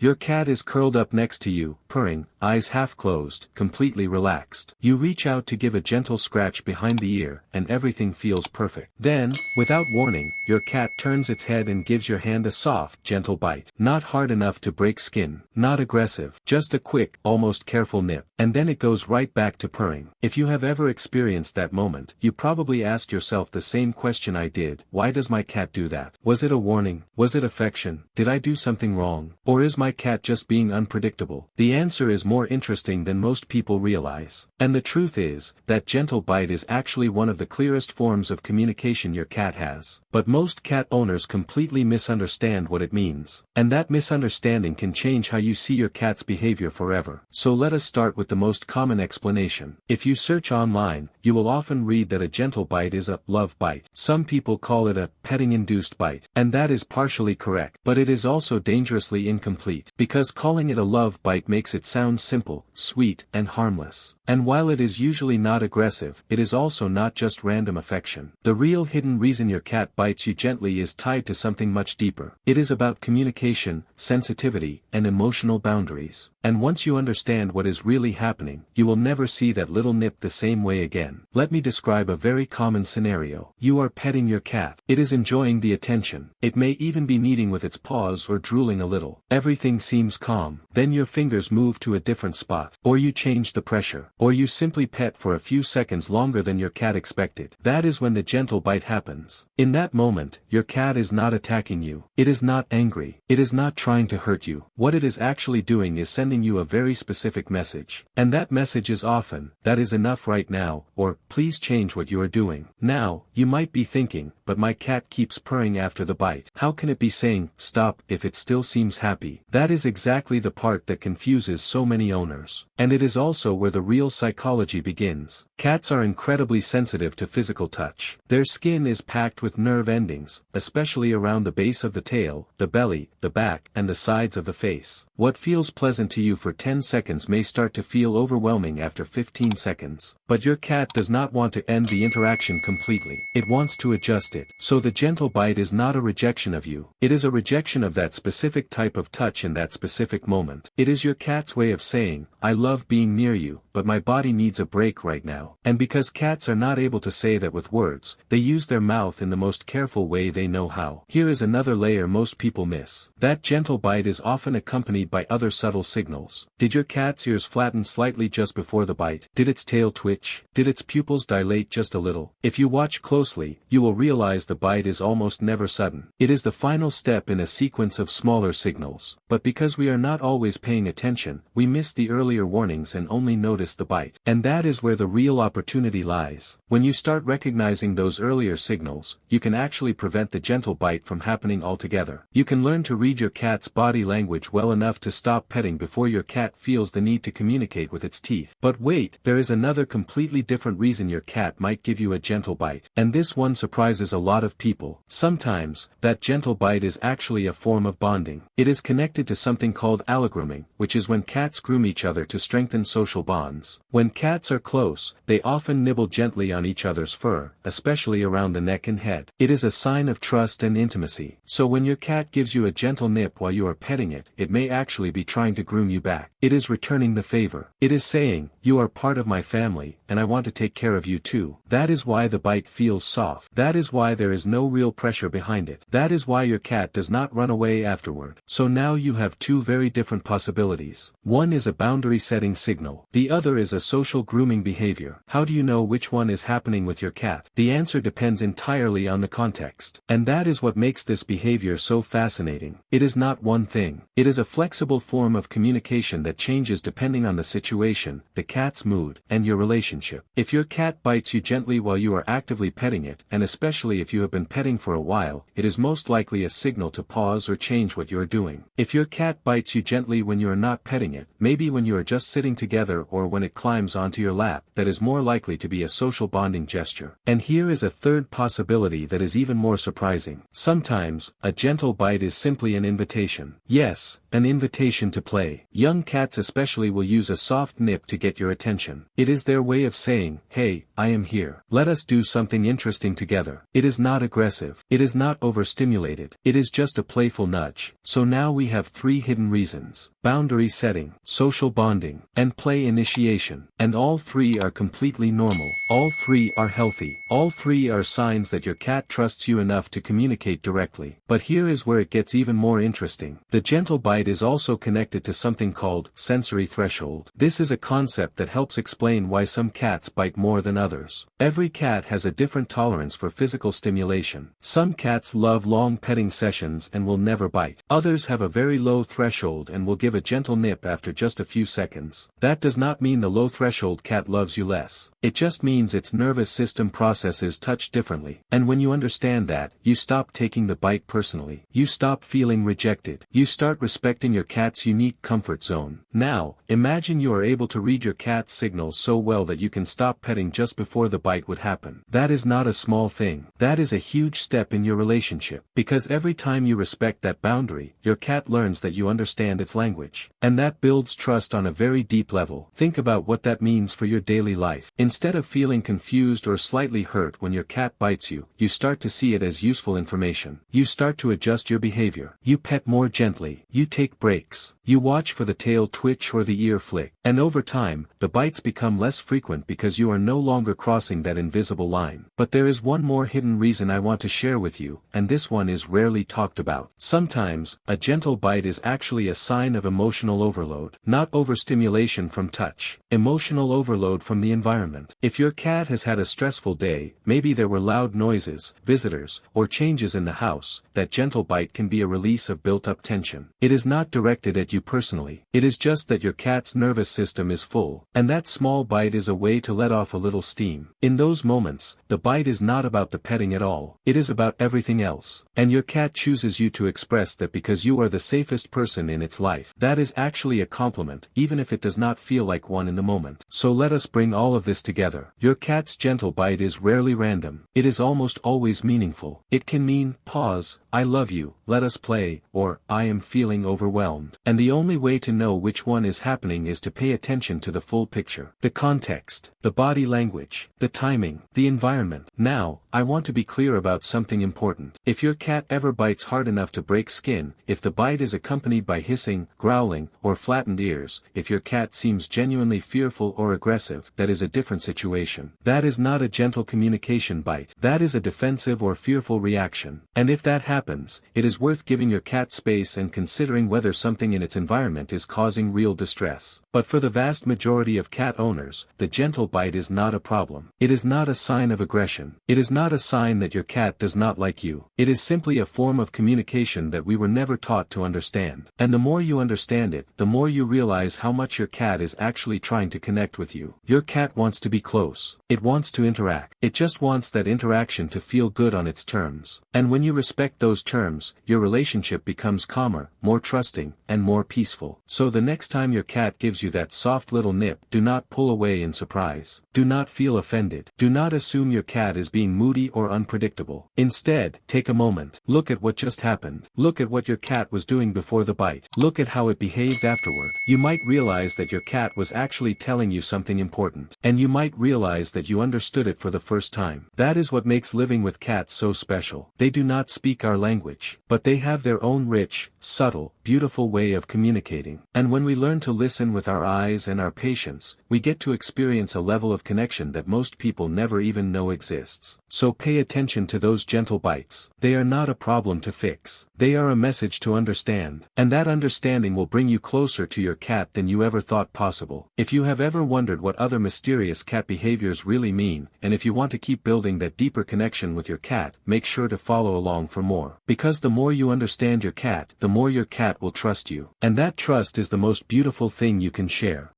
Your cat is curled up next to you, purring, eyes half closed, completely relaxed. You reach out to give a gentle scratch behind the ear, and everything feels perfect. Then, without warning, your cat turns its head and gives your hand a soft, gentle bite. Not hard enough to break skin, not aggressive, just a quick, almost careful nip. And then it goes right back to purring. If you have ever experienced that moment, you probably asked yourself the same question I did: why does my cat do that? Was it a warning? Was it affection? Did I do something wrong? Or is my cat just being unpredictable? The answer is more interesting than most people realize. And the truth is, that gentle bite is actually one of the clearest forms of communication your cat has. But most cat owners completely misunderstand what it means. And that misunderstanding can change how you see your cat's behavior forever. So let us start with the most common explanation. If you search online, you will often read that a gentle bite is a love bite. Some people call it a petting-induced bite. And that is partially correct. But it is also dangerously incomplete. Because calling it a love bite makes it sound simple, sweet, and harmless. And while it is usually not aggressive, it is also not just random affection. The real hidden reason your cat bites you gently is tied to something much deeper. It is about communication, sensitivity, and emotional boundaries. And once you understand what is really happening, you will never see that little nip the same way again. Let me describe a very common scenario. You are petting your cat. It is enjoying the attention. It may even be kneading with its paws or drooling a little. Everything seems calm. Then your fingers move to a different spot. Or you change the pressure. Or you simply pet for a few seconds longer than your cat expected. That is when the gentle bite happens. In that moment, your cat is not attacking you. It is not angry. It is not trying to hurt you. What it is actually doing is sending you a very specific message. And that message is often, "That is enough right now," or "Please change what you are doing." Now, you might be thinking, "But my cat keeps purring after the bite. How can it be saying, 'Stop,' if it still seems happy?" That is exactly the part that confuses so many owners. And it is also where the real psychology begins. Cats are incredibly sensitive to physical touch. Their skin is packed with nerve endings, especially around the base of the tail, the belly, the back, and the sides of the face. What feels pleasant to you for 10 seconds may start to feel overwhelming after 15 seconds. But your cat does not want to end the interaction completely. It wants to adjust it. So the gentle bite is not a rejection of you. It is a rejection of that specific type of touch in that specific moment. It is your cat's way of saying, "I love being near you, but my body needs a break right now." And because cats are not able to say that with words, they use their mouth in the most careful way they know how. Here is another layer most people miss. That gentle bite is often accompanied by other subtle signals. Did your cat's ears flatten slightly just before the bite? Did its tail twitch? Did its pupils dilate just a little? If you watch closely, you will realize the bite is almost never sudden. It is the final step in a sequence of smaller signals. But because we are not always paying attention, we miss the earlier warnings and only notice the bite. And that is where the real opportunity lies. When you start recognizing those earlier signals, you can actually prevent the gentle bite from happening altogether. You can learn to read your cat's body language well enough to stop petting before your cat feels the need to communicate with its teeth. But wait, there is another completely different reason your cat might give you a gentle bite. And this one surprises a lot of people. Sometimes, that gentle bite is actually a form of bonding. It is connected to something called allogrooming, which is when cats groom each other to strengthen social bonds. When cats are close, they often nibble gently on each other's fur, especially around the neck and head. It is a sign of trust and intimacy. So when your cat gives you a gentle nip while you are petting it, it may actually be trying to groom you back. It is returning the favor. It is saying, "You are part of my family, and I want to take care of you too." That is why the bite feels soft. That is why there is no real pressure behind it. That is why your cat does not run away afterward. So now you have two very different possibilities. One is a boundary-setting signal. The other is a social grooming behavior. How do you know which one is happening with your cat? The answer depends entirely on the context. And that is what makes this behavior so fascinating. It is not one thing. It is a flexible form of communication that changes depending on the situation, the cat's mood, and your relationship. If your cat bites you gently while you are actively petting it, and especially if you have been petting for a while, it is most likely a signal to pause or change what you are doing. If your cat bites you gently when you are not petting it, maybe when you are just sitting together or when it climbs onto your lap, that is more likely to be a social bonding gesture. And here is a third possibility that is even more surprising. Sometimes, a gentle bite is simply an invitation. Yes, an invitation to play. Young cats especially will use a soft nip to get your attention. It is their way of saying, "Hey, I am here. Let us do something interesting together." It is not aggressive. It is not overstimulated. It is just a playful nudge. So now we have 3 hidden reasons: boundary setting, social bonding, and play initiation. And all 3 are completely normal. All 3 are healthy. All 3 are signs that your cat trusts you enough to communicate directly. But here is where it gets even more interesting. The gentle bite is also connected to something called sensory threshold. This is a concept that helps explain why some cats bite more than others. Every cat has a different tolerance for physical stimulation. Some cats love long petting sessions and will never bite. Others have a very low threshold and will give a gentle nip after just a few seconds. That does not mean the low threshold cat loves you less. It just means its nervous system processes touch differently. And when you understand that, you stop taking the bite personally. You stop feeling rejected. You start respecting your cat's unique comfort zone. Now, imagine you are able to read your cat's signals so well that you can stop petting just before the bite would happen. That is not a small thing. That is a huge step in your relationship. Because every time you respect that boundary, your cat learns that you understand its language. And that builds trust on a very deep level. Think about what that means for your daily life. Instead of feeling confused or slightly hurt when your cat bites you, you start to see it as useful information. You start to adjust your behavior. You pet more gently. You take breaks. You watch for the tail twitch or the ear flick. And over time, the bites become less frequent because you are no longer crossing that invisible line. But there is one more hidden reason I want to share with you, and this one is rarely talked about. Sometimes, a gentle bite is actually a sign of emotional overload. Not overstimulation from touch. Emotional overload from the environment. If your cat has had a stressful day, maybe there were loud noises, visitors, or changes in the house, that gentle bite can be a release of built-up tension. It is not directed at you personally. It is just that your cat's nervous system is full, and that small bite is a way to let off a little steam. In those moments, the bite is not about the petting at all. It is about everything else. And your cat chooses you to express that because you are the safest person in its life. That is actually a compliment, even if it does not feel like one in the moment. So let us bring all of this together. Your cat's gentle bite is rarely random. It is almost always meaningful. It can mean, pause, I love you, let us play, or, I am feeling overwhelmed. And the only way to know which one is happening is to pay attention to the full picture. The context, the body language, the timing, the environment. Now, I want to be clear about something important. If your cat ever bites hard enough to break skin, if the bite is accompanied by hissing, growling, or flattened ears, if your cat seems genuinely fearful or aggressive, that is a different situation. That is not a gentle communication bite. That is a defensive or fearful reaction. And if that happens, it is worth giving your cat space and considering whether something in its environment is causing real distress. But for the vast majority of cat owners, the gentle bite is not a problem. It is not a sign of aggression. It is not a sign that your cat does not like you. It is simply a form of communication that we were never taught to understand. And the more you understand it, the more you realize how much your cat is actually trying to connect with you. Your cat wants to be close. It wants to interact. It just wants that interaction to feel good on its terms. And when you respect those terms, your relationship becomes calmer, more trusting, and more peaceful. So the next time your cat gives you that soft little nip, do not pull away in surprise. Do not feel offended. Do not assume your cat is being moody or unpredictable. Instead, take a moment. Look at what just happened. Look at what your cat was doing before the bite. Look at how it behaved afterward. You might realize that your cat was actually telling you something important. And you might realize that you understood it for the first time. That is what makes living with cats so special. They do not speak our language, but they have their own rich, subtle, beautiful way of communicating. And when we learn to listen with our eyes and our patience, we get to experience a level of connection that most people never even know exists. So pay attention to those gentle bites. They are not a problem to fix. They are a message to understand. And that understanding will bring you closer to your cat than you ever thought possible. If you have ever wondered what other mysterious cat behaviors really mean, and if you want to keep building that deeper connection with your cat, make sure to follow along for more. Because the more you understand your cat, the more your cat will trust you. And that trust is the most beautiful thing you can share.